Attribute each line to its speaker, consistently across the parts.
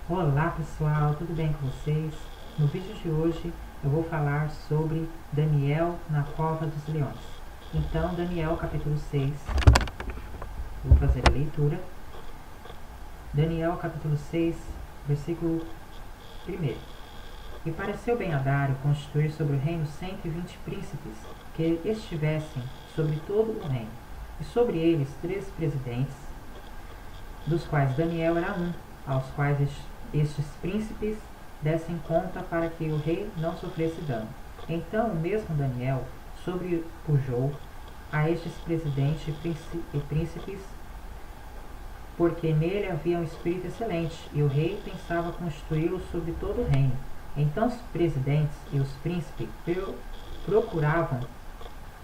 Speaker 1: Olá pessoal, tudo bem com vocês? No vídeo de hoje eu vou falar sobre Daniel na cova dos leões. Então, Daniel capítulo 6, vou fazer a leitura. Daniel capítulo 6, versículo 1. E pareceu bem a Dário constituir sobre o reino 120 príncipes, que estivessem sobre todo o reino, e sobre eles 3 presidentes, dos quais Daniel era um, aos quais estes príncipes dessem conta para que o rei não sofresse dano. Então o mesmo Daniel sobrepujou a estes presidentes e príncipes, porque nele havia um espírito excelente, e o rei pensava constituí-lo sobre todo o reino. Então os presidentes e os príncipes procuravam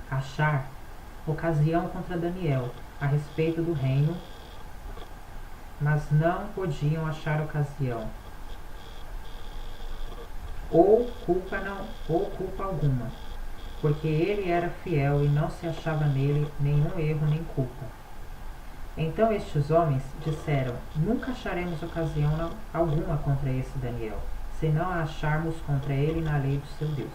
Speaker 1: achar ocasião contra Daniel a respeito do reino, mas não podiam achar ocasião, ou culpa alguma, porque ele era fiel e não se achava nele nenhum erro nem culpa. Então estes homens disseram: nunca acharemos ocasião alguma contra esse Daniel, se não a acharmos contra ele na lei do seu Deus.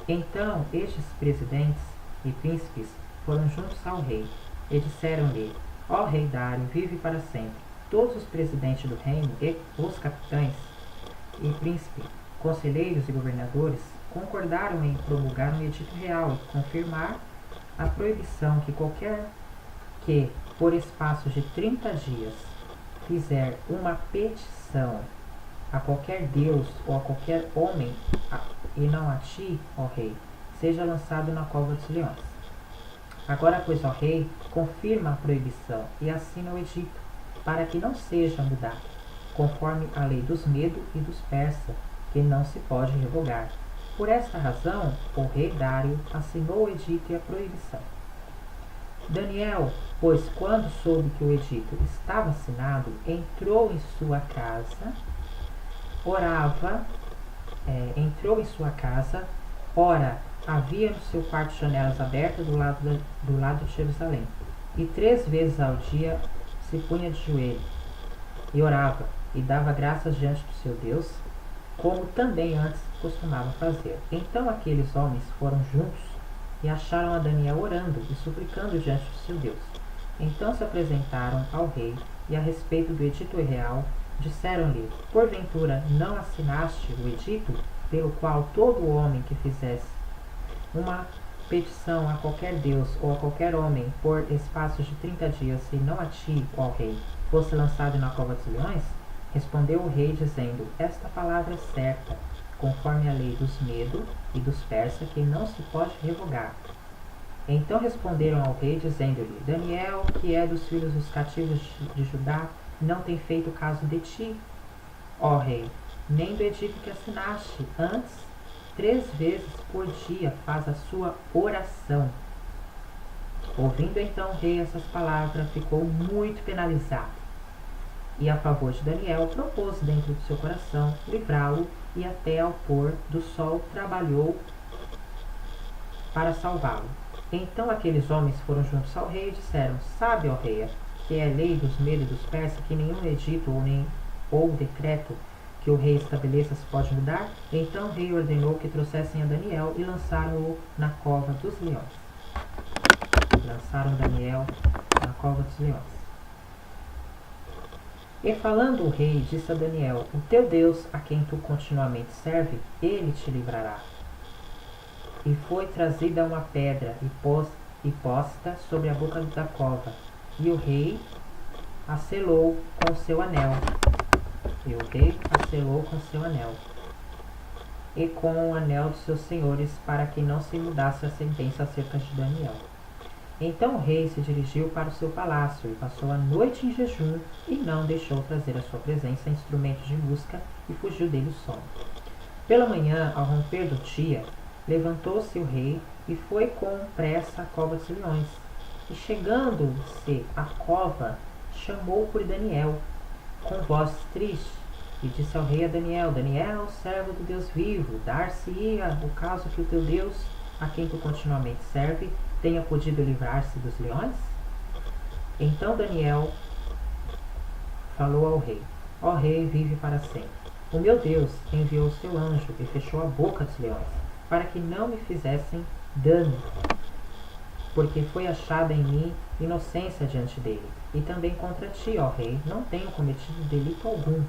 Speaker 1: Então estes presidentes e príncipes foram juntos ao rei, e disseram-lhe: ó rei Dário, vive para sempre. Todos os presidentes do reino, e os capitães e príncipes, conselheiros e governadores, concordaram em promulgar um edito real e confirmar a proibição que qualquer que, por espaço de 30 dias, fizer uma petição a qualquer deus ou a qualquer homem, e não a ti, ó rei, seja lançado na cova dos leões. Agora, pois, ó rei, confirma a proibição e assina o edito, para que não seja mudado, conforme a lei dos Medo e dos Persa, que não se pode revogar. Por esta razão, o rei Dário assinou o edito e a proibição. Daniel, pois, quando soube que o edito estava assinado, entrou em sua casa, ora, havia no seu quarto janelas abertas do lado de Jerusalém, e 3 vezes ao dia se punha de joelho, e orava, e dava graças diante do seu Deus, como também antes costumava fazer. Então aqueles homens foram juntos, e acharam a Daniel orando e suplicando diante do seu Deus. Então se apresentaram ao rei, e a respeito do edito real, disseram-lhe: porventura não assinaste o edito, pelo qual todo homem que fizesse uma petição a qualquer deus ou a qualquer homem por espaço de 30 dias, e não a ti, ó rei, fosse lançado na cova dos leões? Respondeu o rei, dizendo: esta palavra é certa, conforme a lei dos Medo e dos Persa, que não se pode revogar. Então responderam ao rei, dizendo-lhe: Daniel, que é dos filhos dos cativos de Judá, não tem feito caso de ti, ó rei, nem do edito que assinaste. Antes, 3 vezes por dia faz a sua oração. Ouvindo então o rei essas palavras, ficou muito penalizado. E a favor de Daniel, propôs dentro do seu coração livrá-lo, e até ao pôr do sol trabalhou para salvá-lo. Então aqueles homens foram juntos ao rei e disseram: sabe, ó rei, que é lei dos Medos e dos Persas, que nenhum edito ou decreto que o rei estabeleça se pode mudar? Então o rei ordenou que trouxessem a Daniel e lançaram-o na cova dos leões. Lançaram Daniel na cova dos leões. E falando o rei, disse a Daniel: o teu Deus, a quem tu continuamente serve, ele te livrará. E foi trazida uma pedra e posta sobre a boca da cova, e o rei a selou com seu anel. E com o anel dos seus senhores, para que não se mudasse a sentença acerca de Daniel. Então o rei se dirigiu para o seu palácio, e passou a noite em jejum, e não deixou trazer à sua presença instrumentos de música, e fugiu dele o sono. Pela manhã, ao romper do dia, levantou-se o rei, e foi com pressa à cova dos leões. E chegando-se à cova, chamou por Daniel, com voz triste, e disse ao rei: a Daniel: Daniel, servo do Deus vivo, dar-se-ia o caso que o teu Deus, a quem tu continuamente serve, tenha podido livrar-se dos leões? Então Daniel falou ao rei: ó rei, vive para sempre. O meu Deus enviou o seu anjo e fechou a boca dos leões, para que não me fizessem dano, porque foi achada em mim inocência diante dele. E também contra ti, ó rei, não tenho cometido delito algum.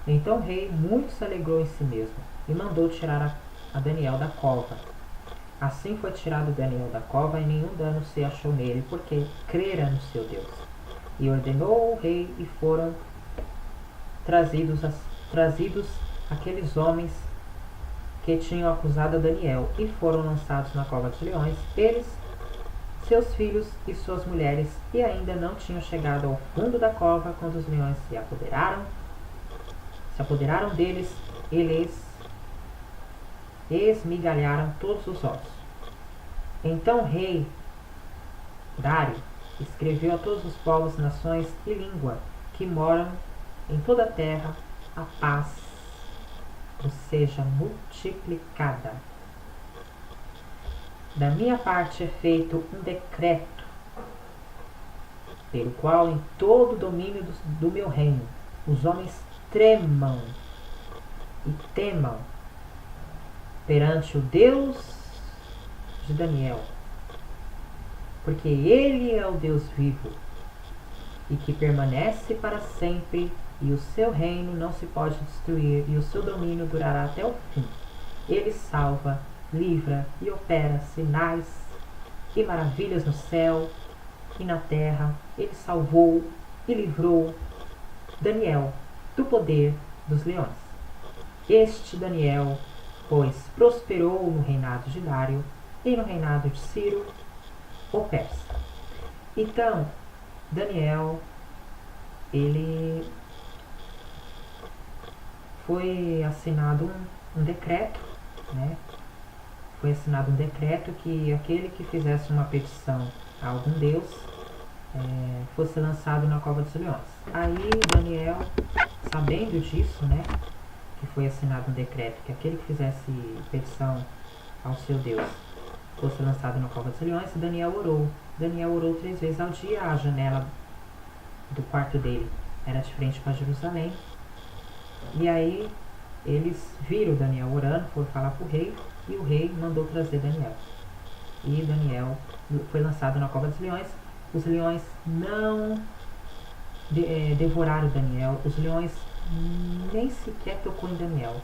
Speaker 1: Então o rei muito se alegrou em si mesmo, e mandou tirar a Daniel da cova. Assim foi tirado Daniel da cova, e nenhum dano se achou nele, porque crera no seu Deus. E ordenou o rei, e foram trazidos aqueles homens que tinham acusado a Daniel, e foram lançados na cova dos leões, eles, seus filhos e suas mulheres, e ainda não tinham chegado ao fundo da cova, quando os leões se apoderaram deles, eles esmigalharam todos os ossos. Então o rei Dário escreveu a todos os povos, nações e língua que moram em toda a terra, a paz seja multiplicada. Da minha parte é feito um decreto, pelo qual em todo o domínio do meu reino os homens tremam e temam perante o Deus de Daniel, porque ele é o Deus vivo e que permanece para sempre, e o seu reino não se pode destruir, e o seu domínio durará até o fim. Ele salva, livra e opera sinais e maravilhas no céu e na terra. Ele salvou e livrou Daniel do poder dos leões. Este Daniel, pois, prosperou no reinado de Dário e no reinado de Ciro, o persa. Então, Daniel, ele foi assinado um decreto, né? Foi assinado um decreto que aquele que fizesse uma petição a algum deus fosse lançado na cova dos leões. Aí Daniel, sabendo disso, né, que foi assinado um decreto que aquele que fizesse petição ao seu deus fosse lançado na cova dos leões, Daniel orou. Daniel orou 3 vezes ao dia. A janela do quarto dele era de frente para Jerusalém. E aí eles viram Daniel orando, foram falar para o rei, e o rei mandou trazer Daniel. E Daniel foi lançado na cova dos leões. Os leões não devoraram Daniel. Os leões nem sequer tocou em Daniel.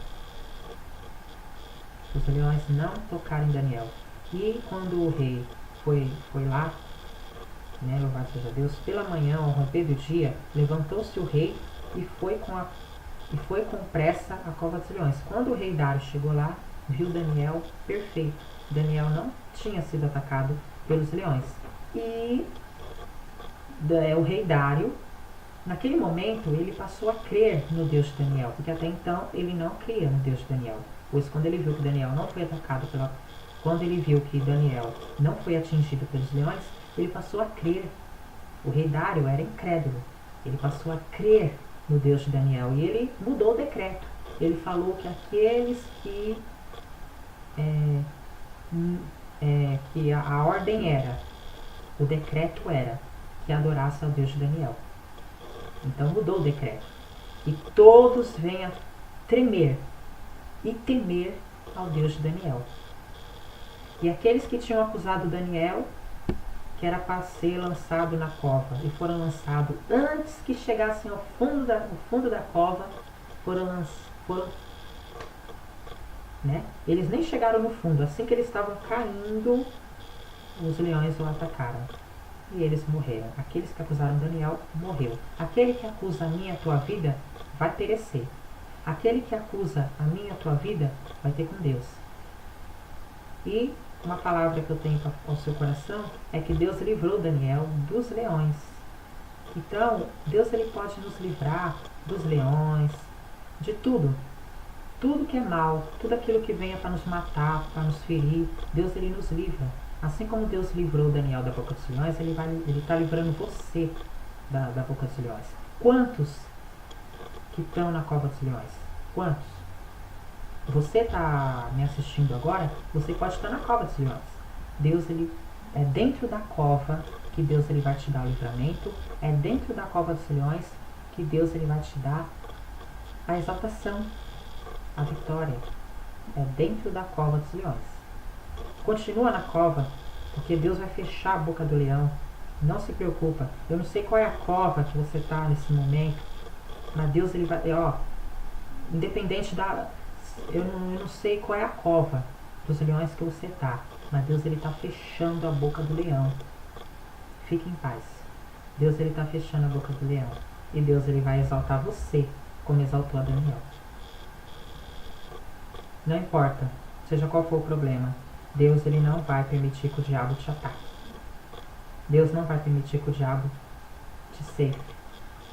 Speaker 1: Os leões não tocaram em Daniel. E quando o rei foi lá, né, louvado seja Deus, pela manhã, ao romper do dia, levantou-se o rei e foi com pressa à cova dos leões. Quando o rei Dário chegou lá, viu Daniel perfeito. Daniel não tinha sido atacado pelos leões. E o rei Dário, naquele momento, ele passou a crer no Deus de Daniel, porque até então ele não cria no Deus de Daniel. Pois quando ele viu que Daniel não foi atacado quando ele viu que Daniel não foi atingido pelos leões, ele passou a crer. O rei Dário era incrédulo. Ele passou a crer no Deus de Daniel. E ele mudou o decreto. Ele falou que aqueles que a ordem era, o decreto era que adorasse ao Deus de Daniel. Então mudou o decreto. E todos venham tremer e temer ao Deus de Daniel. E aqueles que tinham acusado Daniel, que era para ser lançado na cova, e foram lançados antes que chegassem ao fundo da cova, né? Eles nem chegaram no fundo. Assim que eles estavam caindo, os leões o atacaram. E eles morreram. Aqueles que acusaram Daniel, morreu. Aquele que acusa a minha e a tua vida, vai perecer. Aquele que acusa a minha e a tua vida, vai ter com Deus. E uma palavra que eu tenho ao seu coração é que Deus livrou Daniel dos leões. Então, Deus ele pode nos livrar dos leões, de tudo. Tudo que é mal, tudo aquilo que venha para nos matar, para nos ferir, Deus ele nos livra. Assim como Deus livrou Daniel da boca dos leões, ele está livrando você da boca dos leões. Quantos que estão na cova dos leões? Quantos? Você está me assistindo agora, você pode estar na cova dos leões. Deus ele é dentro da cova que Deus ele vai te dar o livramento. É dentro da cova dos leões que Deus ele vai te dar A exaltação, a vitória, é dentro da cova dos leões. Continua na cova, porque Deus vai fechar a boca do leão. Não se preocupa. Eu não sei qual é a cova que você está nesse momento, mas Deus, ele vai, independente da... Eu não sei qual é a cova dos leões que você está, mas Deus, ele está fechando a boca do leão. Fique em paz. Deus, ele está fechando a boca do leão. E Deus, ele vai exaltar você, como exaltou a Daniel. Não importa, seja qual for o problema, Deus, ele não vai permitir que o diabo te ataque. Deus não vai permitir que o diabo te cerque.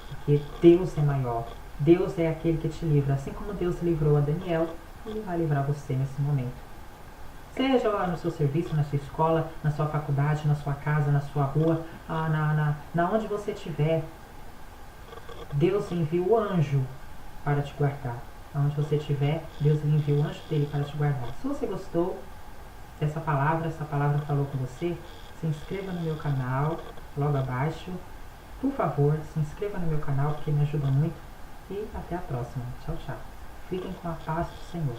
Speaker 1: Porque Deus é maior. Deus é aquele que te livra. Assim como Deus livrou a Daniel, ele vai livrar você nesse momento. Seja lá no seu serviço, na sua escola, na sua faculdade, na sua casa, na sua rua, na onde você estiver, Deus envia o anjo para te guardar. Onde você estiver, Deus envia o anjo dele para te guardar. Se você gostou dessa palavra, essa palavra falou com você, se inscreva no meu canal, logo abaixo. Por favor, se inscreva no meu canal, porque me ajuda muito. E até a próxima. Tchau, tchau. Fiquem com a paz do Senhor.